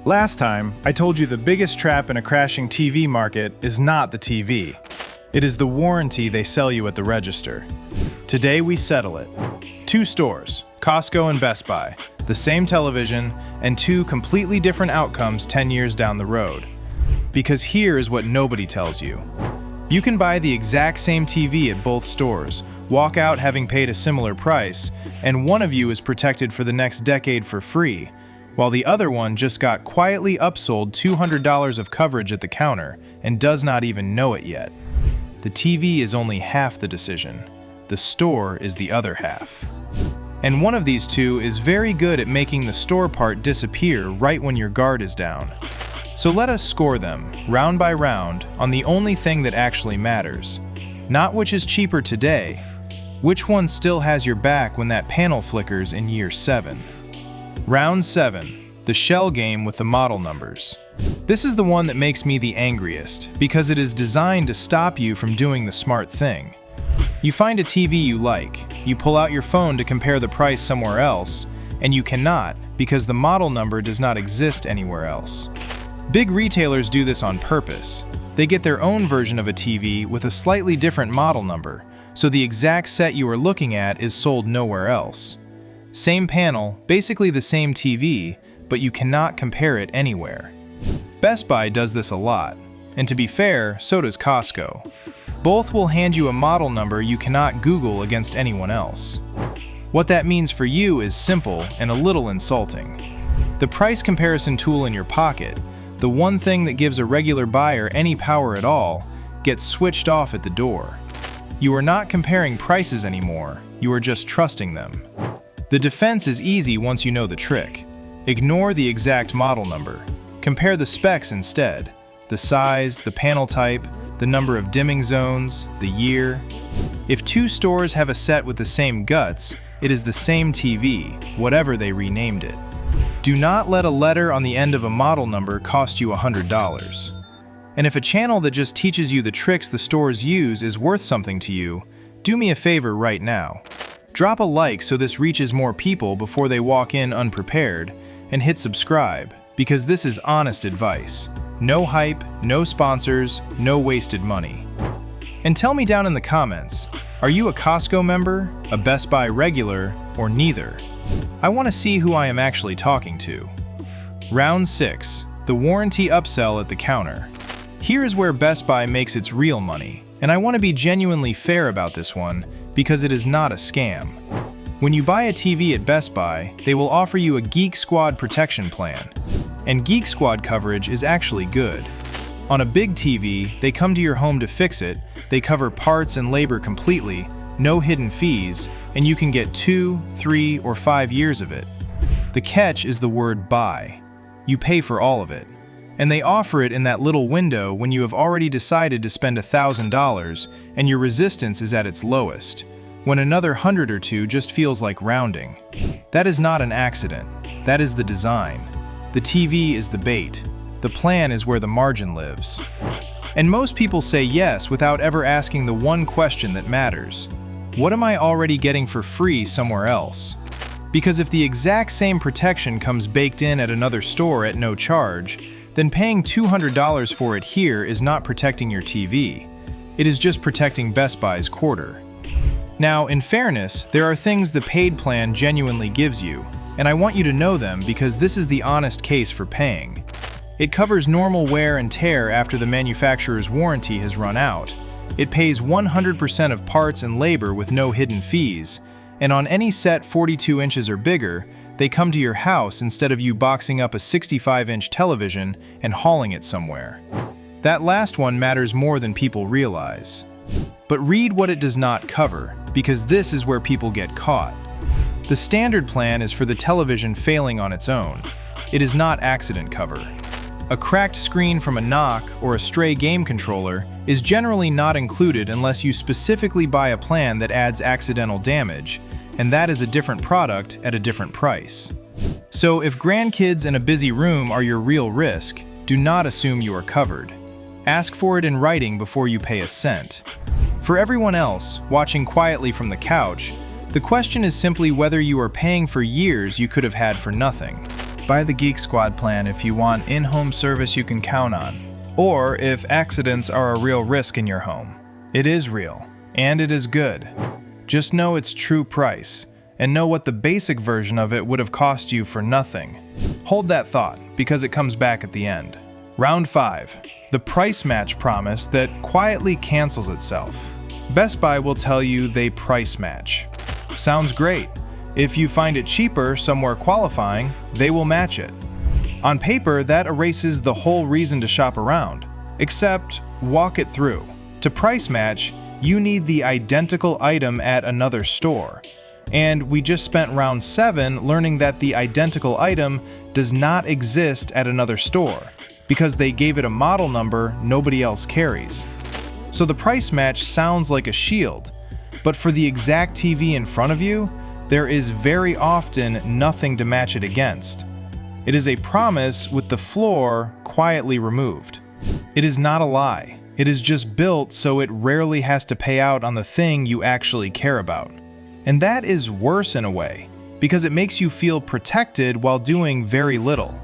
Last time, I told you the biggest trap in a crashing TV market is not the TV. It is the warranty they sell you at the register. Today we settle it. Two stores, Costco and Best Buy, the same television, and two completely different outcomes 10 years down the road. Because here is what nobody tells you. You can buy the exact same TV at both stores, walk out having paid a similar price, and one of you is protected for the next decade for free, while the other one just got quietly upsold $200 of coverage at the counter and does not even know it yet. The TV is only half the decision. The store is the other half. And one of these two is very good at making the store part disappear right when your guard is down. So let us score them, round by round, on the only thing that actually matters. Not which is cheaper today, which one still has your back when that panel flickers in year 7. Round 7, the shell game with the model numbers. This is the one that makes me the angriest, because it is designed to stop you from doing the smart thing. You find a TV you like, you pull out your phone to compare the price somewhere else, and you cannot because the model number does not exist anywhere else. Big retailers do this on purpose. They get their own version of a TV with a slightly different model number, so the exact set you are looking at is sold nowhere else. Same panel, basically the same TV, but you cannot compare it anywhere. Best Buy does this a lot, and to be fair, so does Costco. Both will hand you a model number you cannot Google against anyone else. What that means for you is simple and a little insulting. The price comparison tool in your pocket, the one thing that gives a regular buyer any power at all, gets switched off at the door. You are not comparing prices anymore, you are just trusting them. The defense is easy once you know the trick. Ignore the exact model number. Compare the specs instead. The size, the panel type, the number of dimming zones, the year. If two stores have a set with the same guts, it is the same TV, whatever they renamed it. Do not let a letter on the end of a model number cost you $100. And if a channel that just teaches you the tricks the stores use is worth something to you, do me a favor right now. Drop a like so this reaches more people before they walk in unprepared, and hit subscribe, because this is honest advice. No hype, no sponsors, no wasted money. And tell me down in the comments, are you a Costco member, a Best Buy regular, or neither? I want to see who I am actually talking to. Round 6, the warranty upsell at the counter. Here is where Best Buy makes its real money, and I want to be genuinely fair about this one because it is not a scam. When you buy a TV at Best Buy, they will offer you a Geek Squad protection plan, and Geek Squad coverage is actually good. On a big TV, they come to your home to fix it, they cover parts and labor completely, no hidden fees, and you can get 2, 3, or 5 years of it. The catch is the word buy. You pay for all of it. And they offer it in that little window when you have already decided to spend $1,000 and your resistance is at its lowest, when another 100 or two just feels like rounding. That is not an accident. That is the design. The TV is the bait. The plan is where the margin lives. And most people say yes without ever asking the one question that matters. What am I already getting for free somewhere else? Because if the exact same protection comes baked in at another store at no charge, then paying $200 for it here is not protecting your TV. It is just protecting Best Buy's quarter. Now, in fairness, there are things the paid plan genuinely gives you, and I want you to know them because this is the honest case for paying. It covers normal wear and tear after the manufacturer's warranty has run out. It pays 100% of parts and labor with no hidden fees, and on any set 42 inches or bigger, they come to your house instead of you boxing up a 65-inch television and hauling it somewhere. That last one matters more than people realize. But read what it does not cover, because this is where people get caught. The standard plan is for the television failing on its own. It is not accident cover. A cracked screen from a knock or a stray game controller is generally not included unless you specifically buy a plan that adds accidental damage, and that is a different product at a different price. So if grandkids in a busy room are your real risk, do not assume you are covered. Ask for it in writing before you pay a cent. For everyone else, watching quietly from the couch, the question is simply whether you are paying for years you could have had for nothing. Buy the Geek Squad plan if you want in-home service you can count on, or if accidents are a real risk in your home. It is real, and it is good. Just know its true price, and know what the basic version of it would have cost you for nothing. Hold that thought, because it comes back at the end. Round 5. The price match promise that quietly cancels itself. Best Buy will tell you they price match. Sounds great. If you find it cheaper somewhere qualifying, they will match it. On paper, that erases the whole reason to shop around. Except, walk it through. To price match, you need the identical item at another store. And we just spent round 7 learning that the identical item does not exist at another store, because they gave it a model number nobody else carries. So the price match sounds like a shield, but for the exact TV in front of you, there is very often nothing to match it against. It is a promise with the floor quietly removed. It is not a lie. It is just built so it rarely has to pay out on the thing you actually care about. And that is worse in a way, because it makes you feel protected while doing very little.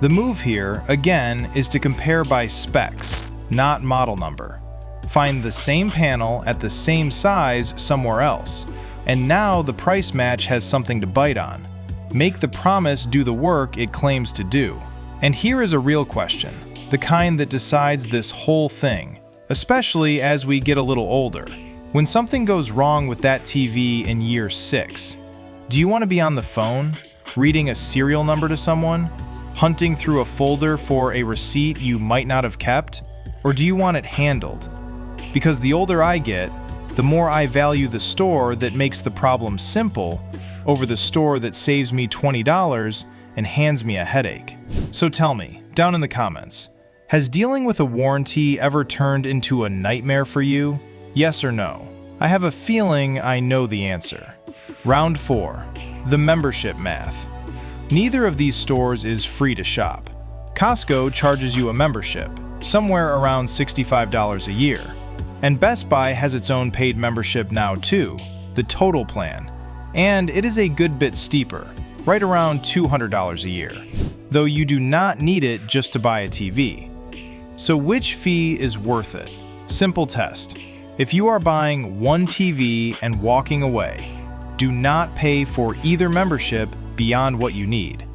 The move here, again, is to compare by specs, not model number. Find the same panel at the same size somewhere else, and now the price match has something to bite on. Make the promise do the work it claims to do. And here is a real question, the kind that decides this whole thing, especially as we get a little older. When something goes wrong with that TV in year 6, do you want to be on the phone, reading a serial number to someone, hunting through a folder for a receipt you might not have kept, or do you want it handled? Because the older I get, the more I value the store that makes the problem simple over the store that saves me $20 and hands me a headache. So tell me, down in the comments, has dealing with a warranty ever turned into a nightmare for you? Yes or no? I have a feeling I know the answer. Round 4. The membership math. Neither of these stores is free to shop. Costco charges you a membership, somewhere around $65 a year. And Best Buy has its own paid membership now too, the Total plan. And it is a good bit steeper, right around $200 a year, though you do not need it just to buy a TV. So which fee is worth it? Simple test. If you are buying one TV and walking away, do not pay for either membership beyond what you need.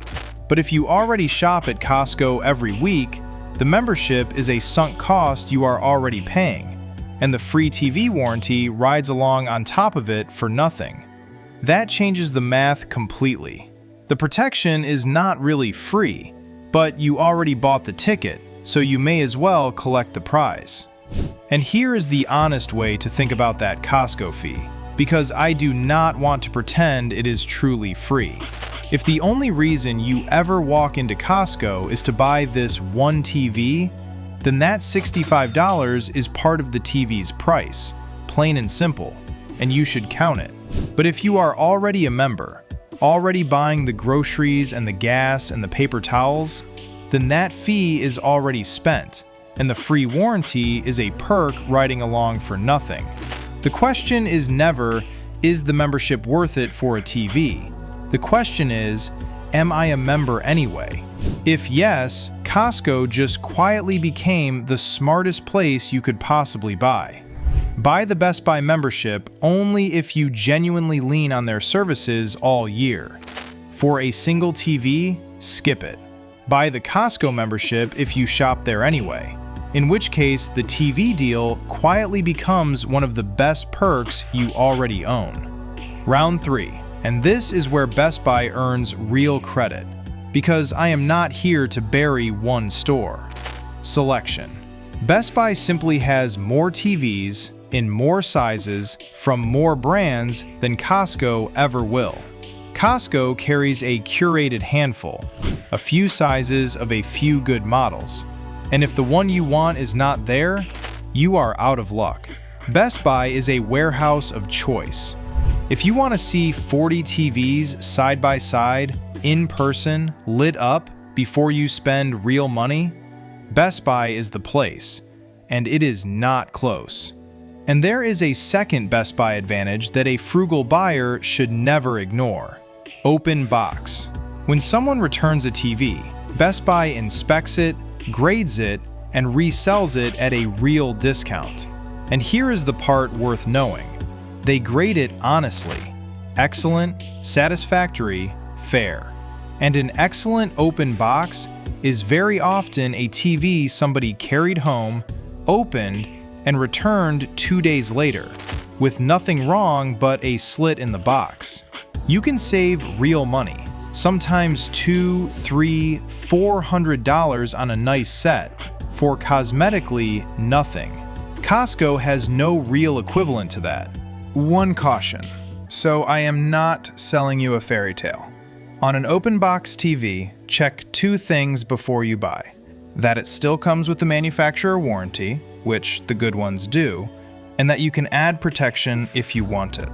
But if you already shop at Costco every week, the membership is a sunk cost you are already paying, and the free TV warranty rides along on top of it for nothing. That changes the math completely. The protection is not really free, but you already bought the ticket, so you may as well collect the prize. And here is the honest way to think about that Costco fee, because I do not want to pretend it is truly free. If the only reason you ever walk into Costco is to buy this one TV, then that $65 is part of the TV's price, plain and simple, and you should count it. But if you are already a member, already buying the groceries and the gas and the paper towels, then that fee is already spent, and the free warranty is a perk riding along for nothing. The question is never, is the membership worth it for a TV? The question is, am I a member anyway? If yes, Costco just quietly became the smartest place you could possibly buy. Buy the Best Buy membership only if you genuinely lean on their services all year. For a single TV, skip it. Buy the Costco membership if you shop there anyway, in which case the TV deal quietly becomes one of the best perks you already own. Round 3, and this is where Best Buy earns real credit, because I am not here to bury one store. Selection. Best Buy simply has more TVs in more sizes from more brands than Costco ever will. Costco carries a curated handful, a few sizes of a few good models. And if the one you want is not there, you are out of luck. Best Buy is a warehouse of choice. If you want to see 40 TVs side by side, in person, lit up, before you spend real money, Best Buy is the place, and it is not close. And there is a second Best Buy advantage that a frugal buyer should never ignore: open box. When someone returns a TV, Best Buy inspects it, grades it, and resells it at a real discount. And here is the part worth knowing. They grade it honestly. Excellent, satisfactory, fair. And an excellent open box is very often a TV somebody carried home, opened, and returned 2 days later, with nothing wrong but a slit in the box. You can save real money, sometimes $200, $300, $400 on a nice set, for cosmetically nothing. Costco has no real equivalent to that. One caution. So I am not selling you a fairy tale. On an open box TV, check 2 things before you buy. That it still comes with the manufacturer warranty, which the good ones do, and that you can add protection if you want it.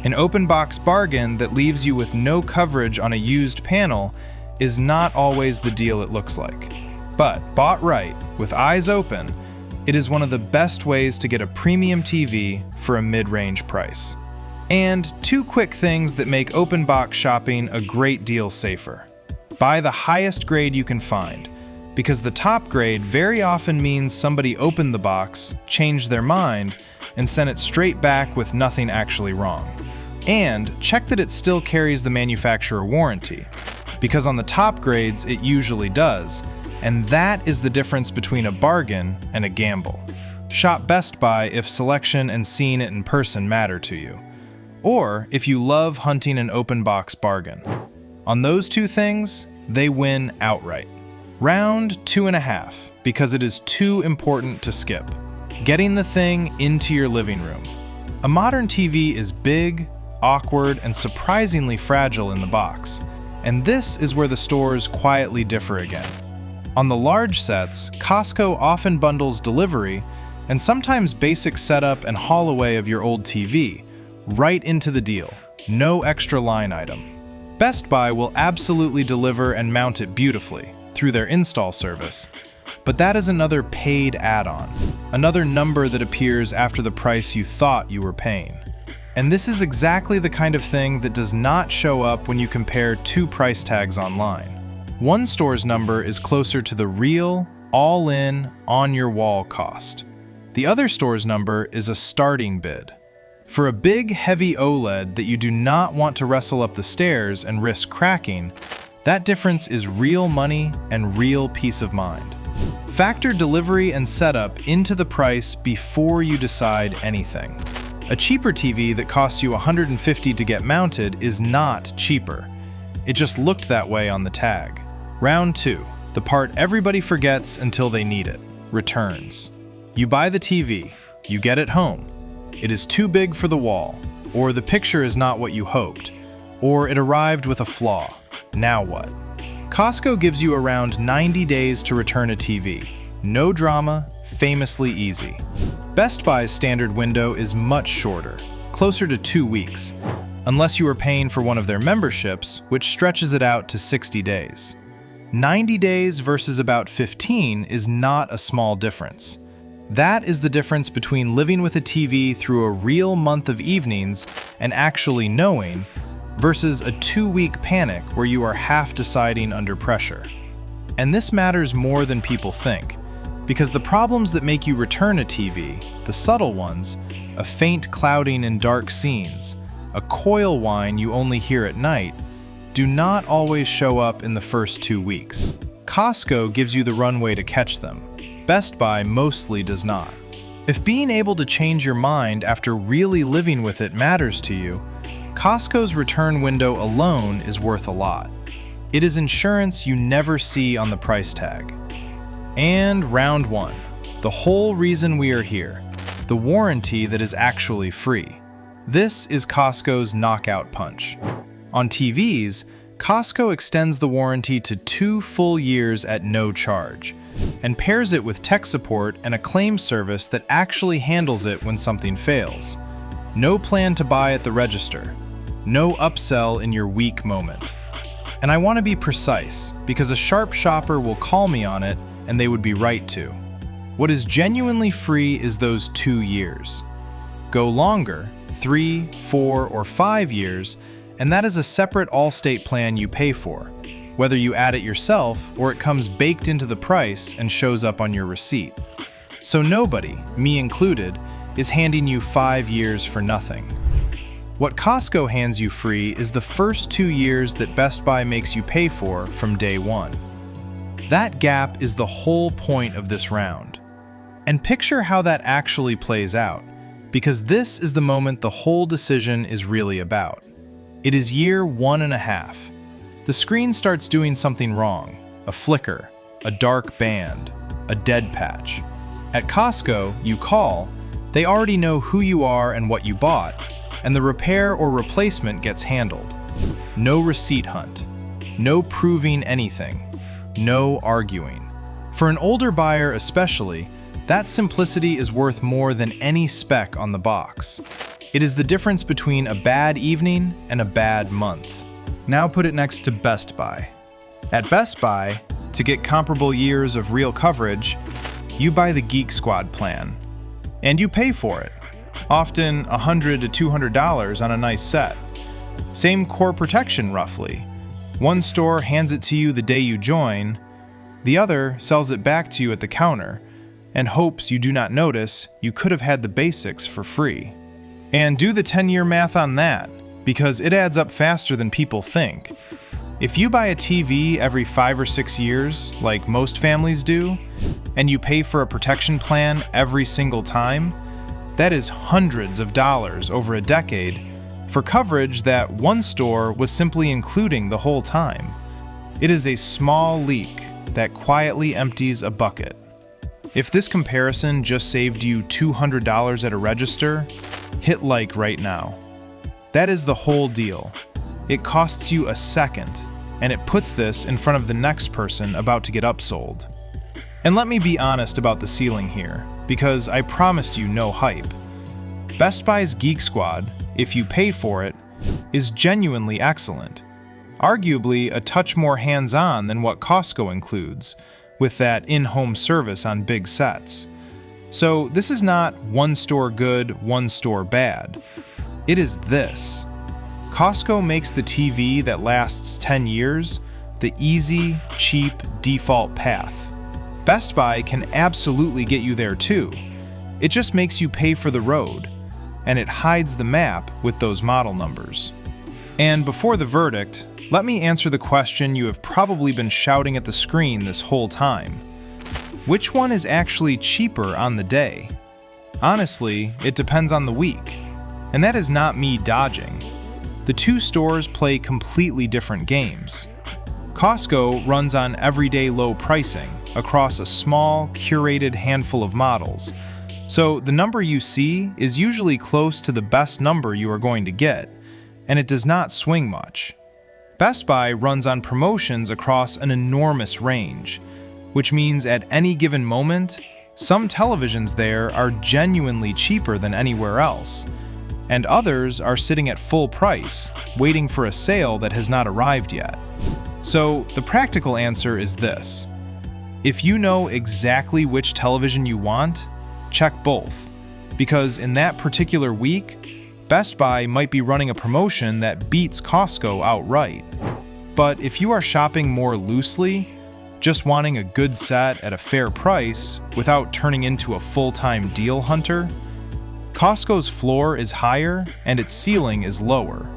An open box bargain that leaves you with no coverage on a used panel is not always the deal it looks like. But bought right, with eyes open, it is one of the best ways to get a premium TV for a mid-range price. And 2 quick things that make open box shopping a great deal safer. Buy the highest grade you can find, because the top grade very often means somebody opened the box, changed their mind, and sent it straight back with nothing actually wrong. And check that it still carries the manufacturer warranty, because on the top grades it usually does, and that is the difference between a bargain and a gamble. Shop Best Buy if selection and seeing it in person matter to you, or if you love hunting an open box bargain. On those 2 things, they win outright. Round 2.5, because it is too important to skip. Getting the thing into your living room. A modern TV is big, awkward, and surprisingly fragile in the box, and this is where the stores quietly differ again. On the large sets, Costco often bundles delivery and sometimes basic setup and haul away of your old TV, right into the deal, no extra line item. Best Buy will absolutely deliver and mount it beautifully through their install service, but that is another paid add-on, another number that appears after the price you thought you were paying. And this is exactly the kind of thing that does not show up when you compare 2 price tags online. One store's number is closer to the real, all-in, on-your-wall cost. The other store's number is a starting bid. For a big, heavy OLED that you do not want to wrestle up the stairs and risk cracking, that difference is real money and real peace of mind. Factor delivery and setup into the price before you decide anything. A cheaper TV that costs you $150 to get mounted is not cheaper. It just looked that way on the tag. Round 2, the part everybody forgets until they need it, returns. You buy the TV, you get it home. It is too big for the wall, or the picture is not what you hoped, or it arrived with a flaw. Now what? Costco gives you around 90 days to return a TV. No drama, famously easy. Best Buy's standard window is much shorter, closer to 2 weeks, unless you are paying for one of their memberships, which stretches it out to 60 days. 90 days versus about 15 is not a small difference. That is the difference between living with a TV through a real month of evenings and actually knowing, versus a 2-week panic where you are half deciding under pressure. And this matters more than people think, because the problems that make you return a TV, the subtle ones, a faint clouding in dark scenes, a coil whine you only hear at night, do not always show up in the first 2 weeks. Costco gives you the runway to catch them. Best Buy mostly does not. If being able to change your mind after really living with it matters to you, Costco's return window alone is worth a lot. It is insurance you never see on the price tag. And round 1, the whole reason we are here, the warranty that is actually free. This is Costco's knockout punch. On TVs, Costco extends the warranty to 2 full years at no charge, and pairs it with tech support and a claim service that actually handles it when something fails. No plan to buy at the register. No upsell in your weak moment. And I want to be precise, because a sharp shopper will call me on it, and they would be right to. What is genuinely free is those 2 years. Go longer, 3, 4, or 5 years, and that is a separate Allstate plan you pay for. whether you add it yourself or it comes baked into the price and shows up on your receipt. So nobody, me included, is handing you 5 years for nothing. What Costco hands you free is the first 2 years that Best Buy makes you pay for from day one. That gap is the whole point of this round. And picture how that actually plays out, because this is the moment the whole decision is really about. It is year 1.5. The screen starts doing something wrong, a flicker, a dark band, a dead patch. At Costco, you call, they already know who you are and what you bought, and the repair or replacement gets handled. No receipt hunt, no proving anything, no arguing. For an older buyer especially, that simplicity is worth more than any spec on the box. It is the difference between a bad evening and a bad month. Now put it next to Best Buy. At Best Buy, to get comparable years of real coverage, you buy the Geek Squad plan. And you pay for it, often $100 to $200 on a nice set. Same core protection roughly. One store hands it to you the day you join, the other sells it back to you at the counter, and hopes you do not notice you could have had the basics for free. And do the 10-year math on that, because it adds up faster than people think. If you buy a TV every 5 or 6 years, like most families do, and you pay for a protection plan every single time, that is hundreds of dollars over a decade for coverage that one store was simply including the whole time. It is a small leak that quietly empties a bucket. If this comparison just saved you $200 at a register, hit like right now. That is the whole deal. It costs you a second, and it puts this in front of the next person about to get upsold. And let me be honest about the ceiling here, because I promised you no hype. Best Buy's Geek Squad, if you pay for it, is genuinely excellent. Arguably a touch more hands-on than what Costco includes, with that in-home service on big sets. So this is not one store good, one store bad. It is this. Costco makes the TV that lasts 10 years the easy, cheap default path. Best Buy can absolutely get you there too. It just makes you pay for the road, and it hides the map with those model numbers. And before the verdict, let me answer the question you have probably been shouting at the screen this whole time. Which one is actually cheaper on the day? Honestly, it depends on the week. And that is not me dodging. The two stores play completely different games. Costco runs on everyday low pricing across a small, curated handful of models. So the number you see is usually close to the best number you are going to get, and it does not swing much. Best Buy runs on promotions across an enormous range, which means at any given moment, some televisions there are genuinely cheaper than anywhere else, and others are sitting at full price, waiting for a sale that has not arrived yet. So the practical answer is this. If you know exactly which television you want, check both, because in that particular week, Best Buy might be running a promotion that beats Costco outright. But if you are shopping more loosely, just wanting a good set at a fair price without turning into a full-time deal hunter, Costco's floor is higher and its ceiling is lower.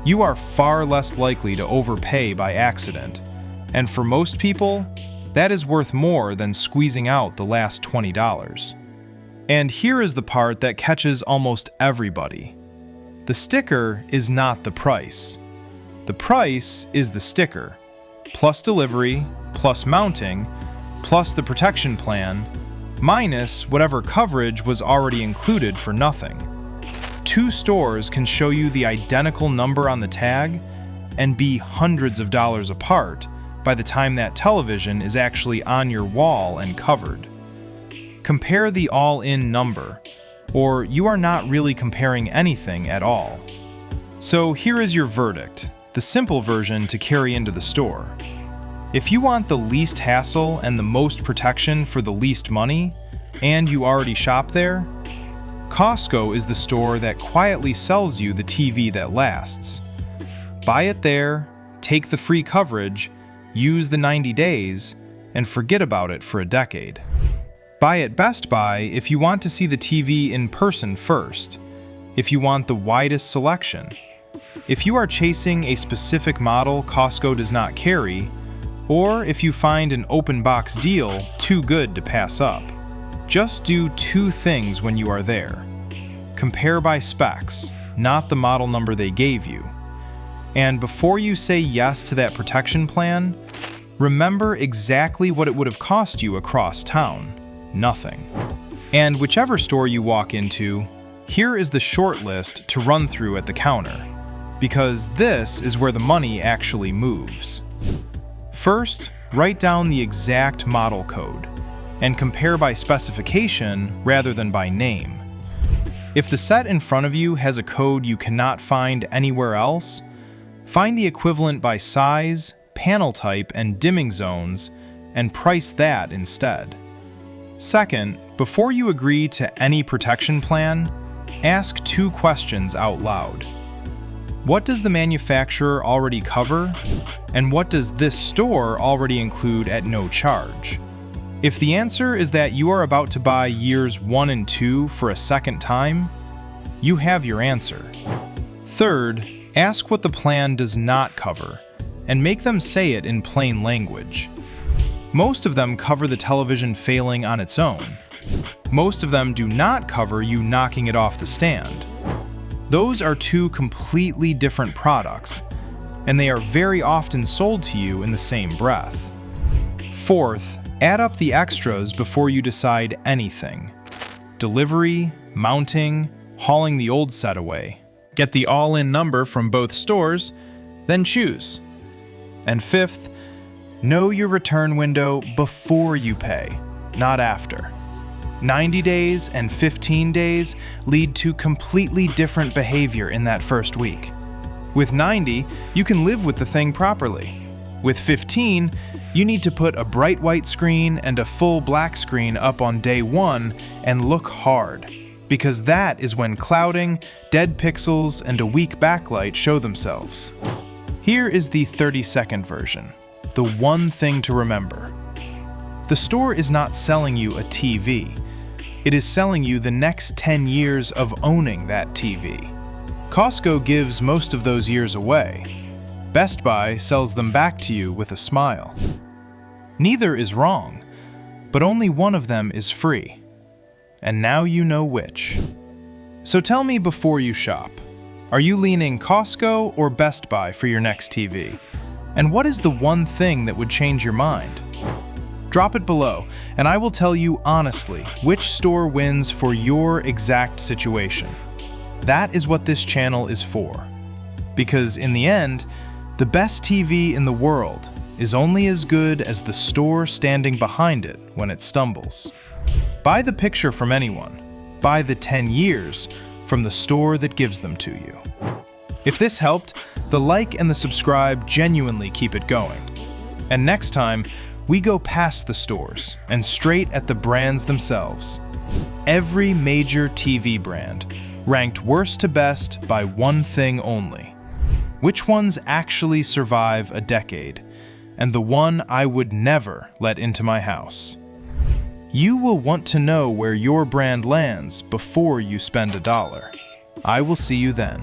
You are far less likely to overpay by accident, and for most people, that is worth more than squeezing out the last $20. And here is the part that catches almost everybody. The sticker is not the price. The price is the sticker, plus delivery, plus mounting, plus the protection plan, minus whatever coverage was already included for nothing. Two stores can show you the identical number on the tag and be hundreds of dollars apart by the time that television is actually on your wall and covered. Compare the all-in number, or you are not really comparing anything at all. So here is your verdict, the simple version to carry into the store. If you want the least hassle and the most protection for the least money, and you already shop there, Costco is the store that quietly sells you the TV that lasts. Buy it there, take the free coverage, use the 90 days, and forget about it for a decade. Buy at Best Buy if you want to see the TV in person first, if you want the widest selection, if you are chasing a specific model Costco does not carry, or if you find an open box deal too good to pass up. Just do two things when you are there. Compare by specs, not the model number they gave you. And before you say yes to that protection plan, remember exactly what it would have cost you across town. Nothing. And whichever store you walk into, here is the short list to run through at the counter, because this is where the money actually moves. First, write down the exact model code and compare by specification rather than by name. If the set in front of you has a code you cannot find anywhere else, find the equivalent by size, panel type, and dimming zones, and price that instead. Second, before you agree to any protection plan, ask two questions out loud. What does the manufacturer already cover? And what does this store already include at no charge? If the answer is that you are about to buy years 1 and 2 for a second time, you have your answer. Third, ask what the plan does not cover, and make them say it in plain language. Most of them cover the television failing on its own. Most of them do not cover you knocking it off the stand. Those are two completely different products, and they are very often sold to you in the same breath. Fourth, add up the extras before you decide anything. Delivery, mounting, hauling the old set away. Get the all-in number from both stores, then choose. And fifth, know your return window before you pay, not after. 90 days and 15 days lead to completely different behavior in that first week. With 90, you can live with the thing properly. With 15, you need to put a bright white screen and a full black screen up on day 1 and look hard, because that is when clouding, dead pixels, and a weak backlight show themselves. Here is the 30-second version, the one thing to remember. The store is not selling you a TV. It is selling you the next 10 years of owning that TV. Costco gives most of those years away. Best Buy sells them back to you with a smile. Neither is wrong, but only one of them is free. And now you know which. So tell me before you shop, are you leaning Costco or Best Buy for your next TV? And what is the one thing that would change your mind? Drop it below, and I will tell you honestly which store wins for your exact situation. That is what this channel is for. Because in the end, the best TV in the world is only as good as the store standing behind it when it stumbles. Buy the picture from anyone. Buy the 10 years from the store that gives them to you. If this helped, the like and the subscribe genuinely keep it going. And next time, we go past the stores and straight at the brands themselves. Every major TV brand, ranked worst to best by one thing only. Which ones actually survive a decade, and the one I would never let into my house. You will want to know where your brand lands before you spend $1. I will see you then.